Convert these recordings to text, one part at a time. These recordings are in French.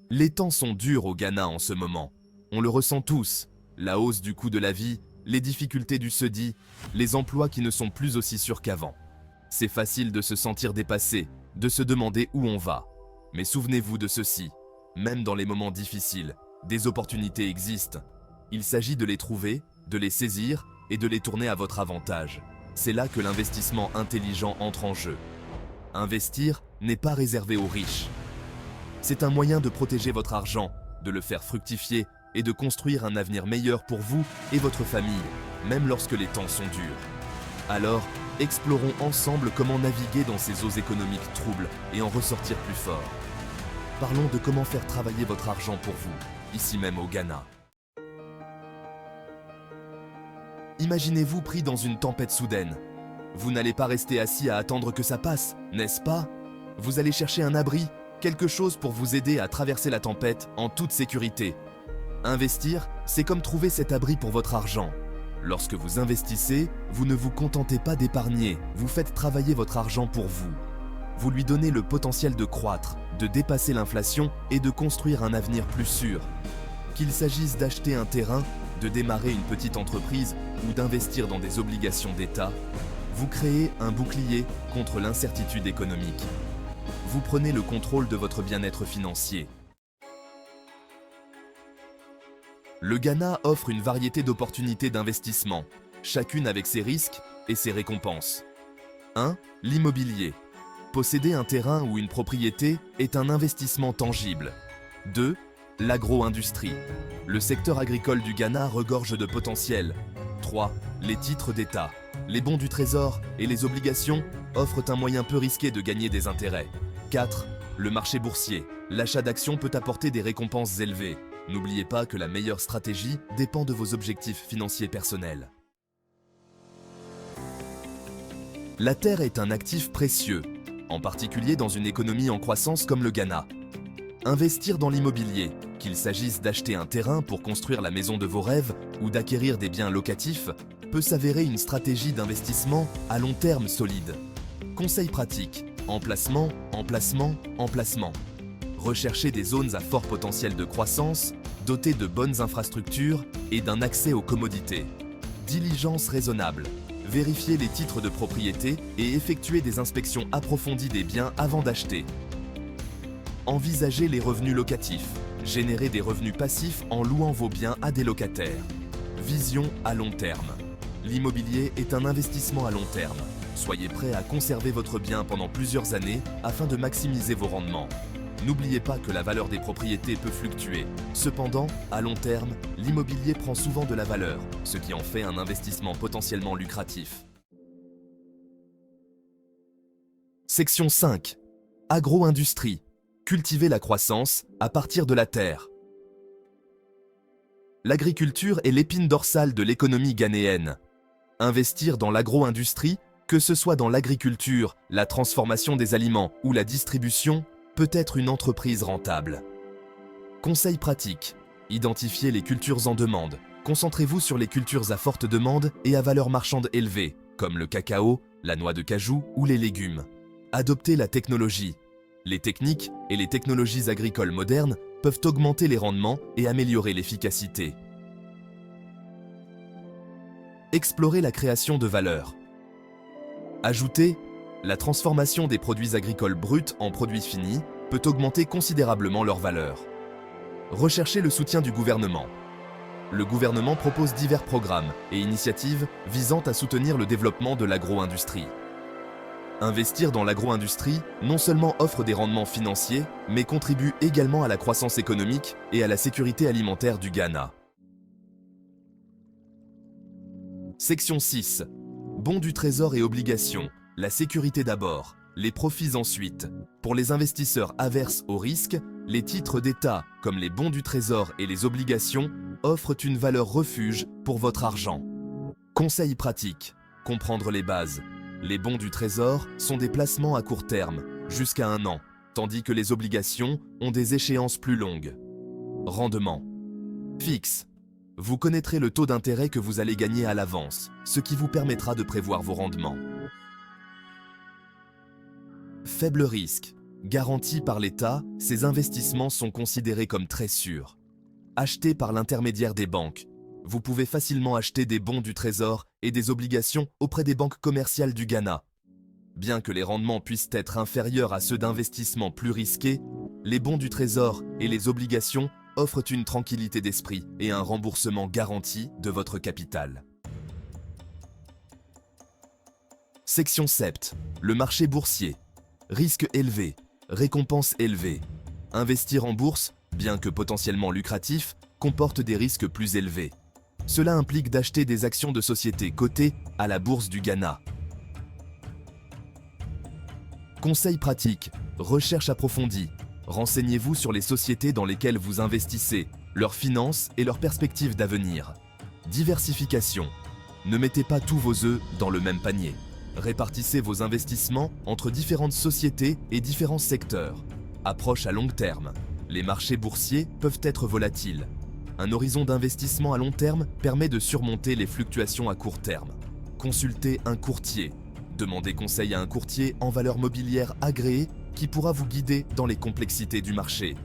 Les temps sont durs au Ghana en ce moment. On le ressent tous. La hausse du coût de la vie, les difficultés du SEDI, les emplois qui ne sont plus aussi sûrs qu'avant. C'est facile de se sentir dépassé, de se demander où on va. Mais souvenez-vous de ceci, même dans les moments difficiles, des opportunités existent. Il s'agit de les trouver, de les saisir et de les tourner à votre avantage. C'est là que l'investissement intelligent entre en jeu. Investir n'est pas réservé aux riches. C'est un moyen de protéger votre argent, de le faire fructifier et de construire un avenir meilleur pour vous et votre famille, même lorsque les temps sont durs. Alors, explorons ensemble comment naviguer dans ces eaux économiques troubles et en ressortir plus fort. Parlons de comment faire travailler votre argent pour vous, ici même au Ghana. Imaginez-vous pris dans une tempête soudaine. Vous n'allez pas rester assis à attendre que ça passe, n'est-ce pas? Vous allez chercher un abri, quelque chose pour vous aider à traverser la tempête en toute sécurité. Investir, c'est comme trouver cet abri pour votre argent. Lorsque vous investissez, vous ne vous contentez pas d'épargner, vous faites travailler votre argent pour vous. Vous lui donnez le potentiel de croître, de dépasser l'inflation et de construire un avenir plus sûr. Qu'il s'agisse d'acheter un terrain, de démarrer une petite entreprise ou d'investir dans des obligations d'État, vous créez un bouclier contre l'incertitude économique. Vous prenez le contrôle de votre bien-être financier. Le Ghana offre une variété d'opportunités d'investissement, chacune avec ses risques et ses récompenses. 1. L'immobilier. Posséder un terrain ou une propriété est un investissement tangible. 2. L'agro-industrie. Le secteur agricole du Ghana regorge de potentiel. 3. Les titres d'État. Les bons du Trésor et les obligations offrent un moyen peu risqué de gagner des intérêts. 4. Le marché boursier. L'achat d'actions peut apporter des récompenses élevées. N'oubliez pas que la meilleure stratégie dépend de vos objectifs financiers personnels. La terre est un actif précieux, en particulier dans une économie en croissance comme le Ghana. Investir dans l'immobilier, qu'il s'agisse d'acheter un terrain pour construire la maison de vos rêves ou d'acquérir des biens locatifs, peut s'avérer une stratégie d'investissement à long terme solide. Conseils pratiques: emplacement, emplacement, emplacement. Recherchez des zones à fort potentiel de croissance, dotées de bonnes infrastructures et d'un accès aux commodités. Diligence raisonnable. Vérifiez les titres de propriété et effectuez des inspections approfondies des biens avant d'acheter. Envisagez les revenus locatifs. Générez des revenus passifs en louant vos biens à des locataires. Vision à long terme. L'immobilier est un investissement à long terme. Soyez prêt à conserver votre bien pendant plusieurs années afin de maximiser vos rendements. N'oubliez pas que la valeur des propriétés peut fluctuer. Cependant, à long terme, l'immobilier prend souvent de la valeur, ce qui en fait un investissement potentiellement lucratif. Section 5. Agro-industrie. Cultiver la croissance à partir de la terre. L'agriculture est l'épine dorsale de l'économie ghanéenne. Investir dans l'agro-industrie, que ce soit dans l'agriculture, la transformation des aliments ou la distribution, peut être une entreprise rentable. Conseils pratiques. Identifiez les cultures en demande. Concentrez-vous sur les cultures à forte demande et à valeur marchande élevée, comme le cacao, la noix de cajou ou les légumes. Adoptez la technologie. Les techniques et les technologies agricoles modernes peuvent augmenter les rendements et améliorer l'efficacité. Explorez la création de valeur. Ajoutez: la transformation des produits agricoles bruts en produits finis peut augmenter considérablement leur valeur. Recherchez le soutien du gouvernement. Le gouvernement propose divers programmes et initiatives visant à soutenir le développement de l'agro-industrie. Investir dans l'agro-industrie non seulement offre des rendements financiers, mais contribue également à la croissance économique et à la sécurité alimentaire du Ghana. Section 6. Bons du Trésor et obligations. La sécurité d'abord, les profits ensuite. Pour les investisseurs averses au risque, les titres d'État, comme les bons du Trésor et les obligations, offrent une valeur refuge pour votre argent. Conseils pratiques. Comprendre les bases. Les bons du Trésor sont des placements à court terme, jusqu'à 1 an, tandis que les obligations ont des échéances plus longues. Rendement. Fixe. Vous connaîtrez le taux d'intérêt que vous allez gagner à l'avance, ce qui vous permettra de prévoir vos rendements. Faible risque. Garantis par l'État, ces investissements sont considérés comme très sûrs. Achetés par l'intermédiaire des banques. Vous pouvez facilement acheter des bons du Trésor et des obligations auprès des banques commerciales du Ghana. Bien que les rendements puissent être inférieurs à ceux d'investissements plus risqués, les bons du Trésor et les obligations offrent une tranquillité d'esprit et un remboursement garanti de votre capital. Section 7. Le marché boursier. Risque élevé, récompense élevée. Investir en bourse, bien que potentiellement lucratif, comporte des risques plus élevés. Cela implique d'acheter des actions de sociétés cotées à la bourse du Ghana. Conseils pratiques, recherche approfondie. Renseignez-vous sur les sociétés dans lesquelles vous investissez, leurs finances et leurs perspectives d'avenir. Diversification. Ne mettez pas tous vos œufs dans le même panier. Répartissez vos investissements entre différentes sociétés et différents secteurs. Approche à long terme. Les marchés boursiers peuvent être volatiles. Un horizon d'investissement à long terme permet de surmonter les fluctuations à court terme. Consultez un courtier. Demandez conseil à un courtier en valeurs mobilières agréé qui pourra vous guider dans les complexités du marché.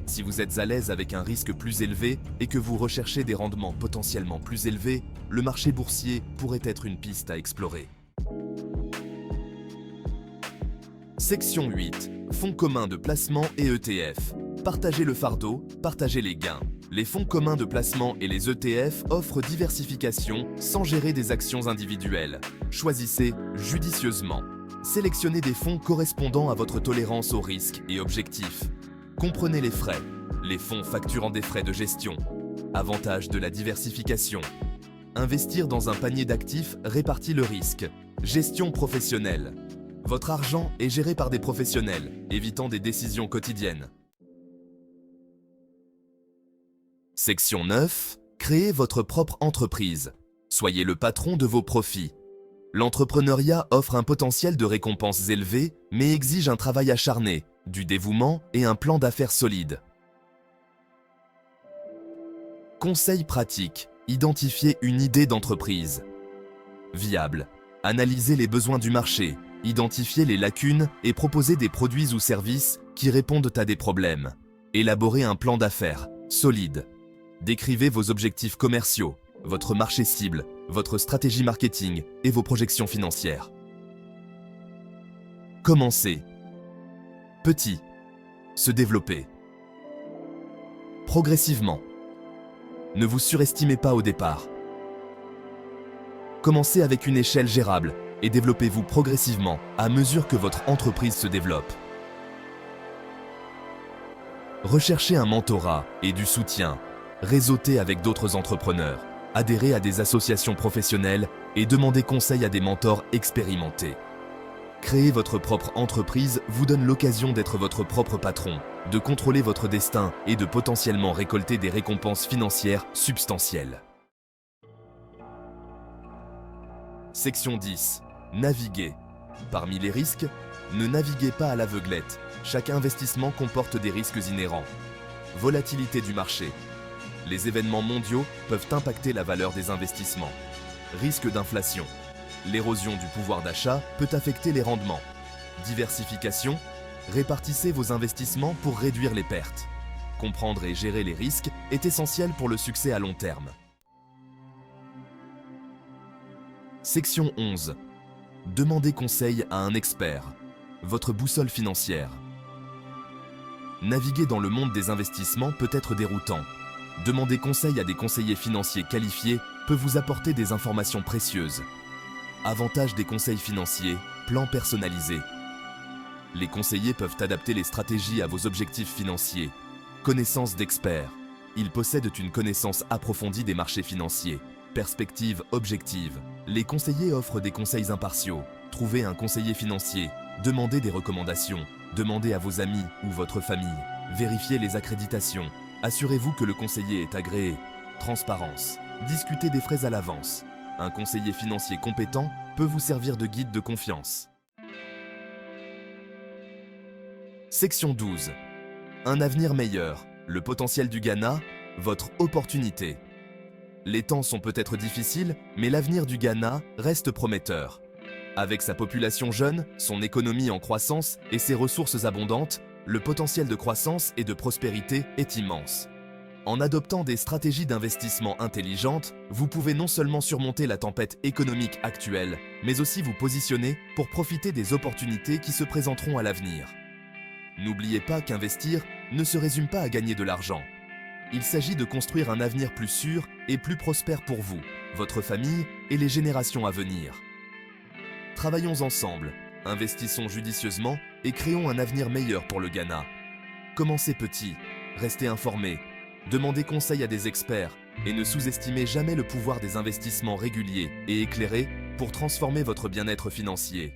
Si vous êtes à l'aise avec un risque plus élevé et que vous recherchez des rendements potentiellement plus élevés, le marché boursier pourrait être une piste à explorer. Section 8. Fonds communs de placement et ETF. Partagez le fardeau, partagez les gains. Les fonds communs de placement et les ETF offrent diversification sans gérer des actions individuelles. Choisissez judicieusement. Sélectionnez des fonds correspondant à votre tolérance au risque et objectifs. Comprenez les frais. Les fonds facturant des frais de gestion. Avantage de la diversification. Investir dans un panier d'actifs répartit le risque. Gestion professionnelle. Votre argent est géré par des professionnels, évitant des décisions quotidiennes. Section 9. Créez votre propre entreprise. Soyez le patron de vos profits. L'entrepreneuriat offre un potentiel de récompenses élevé, mais exige un travail acharné, du dévouement et un plan d'affaires solide. Conseil pratique. Identifiez une idée d'entreprise. Viable. Analysez les besoins du marché, identifiez les lacunes et proposez des produits ou services qui répondent à des problèmes. Élaborez un plan d'affaires solide. Décrivez vos objectifs commerciaux, votre marché cible, votre stratégie marketing et vos projections financières. Commencez. Petit. Se développer. Progressivement. Ne vous surestimez pas au départ. Commencez avec une échelle gérable et développez-vous progressivement à mesure que votre entreprise se développe. Recherchez un mentorat et du soutien. Réseautez avec d'autres entrepreneurs. Adhérez à des associations professionnelles et demandez conseil à des mentors expérimentés. Créer votre propre entreprise vous donne l'occasion d'être votre propre patron, de contrôler votre destin et de potentiellement récolter des récompenses financières substantielles. Section 10. Naviguer. Parmi les risques, ne naviguez pas à l'aveuglette. Chaque investissement comporte des risques inhérents. Volatilité du marché. Les événements mondiaux peuvent impacter la valeur des investissements. Risque d'inflation. L'érosion du pouvoir d'achat peut affecter les rendements. Diversification. Répartissez vos investissements pour réduire les pertes. Comprendre et gérer les risques est essentiel pour le succès à long terme. Section 11. Demandez conseil à un expert. Votre boussole financière. Naviguer dans le monde des investissements peut être déroutant. Demander conseil à des conseillers financiers qualifiés peut vous apporter des informations précieuses. Avantage des conseils financiers, plan personnalisé. Les conseillers peuvent adapter les stratégies à vos objectifs financiers. Connaissance d'experts. Ils possèdent une connaissance approfondie des marchés financiers. Perspective objective. Les conseillers offrent des conseils impartiaux. Trouvez un conseiller financier. Demandez des recommandations. Demandez à vos amis ou votre famille. Vérifiez les accréditations. Assurez-vous que le conseiller est agréé. Transparence. Discutez des frais à l'avance. Un conseiller financier compétent peut vous servir de guide de confiance. Section 12. Un avenir meilleur. Le potentiel du Ghana, votre opportunité. Les temps sont peut-être difficiles, mais l'avenir du Ghana reste prometteur. Avec sa population jeune, son économie en croissance et ses ressources abondantes, le potentiel de croissance et de prospérité est immense. En adoptant des stratégies d'investissement intelligentes, vous pouvez non seulement surmonter la tempête économique actuelle, mais aussi vous positionner pour profiter des opportunités qui se présenteront à l'avenir. N'oubliez pas qu'investir ne se résume pas à gagner de l'argent. Il s'agit de construire un avenir plus sûr et plus prospère pour vous, votre famille et les générations à venir. Travaillons ensemble, investissons judicieusement et créons un avenir meilleur pour le Ghana. Commencez petit, restez informés, demandez conseil à des experts et ne sous-estimez jamais le pouvoir des investissements réguliers et éclairés pour transformer votre bien-être financier.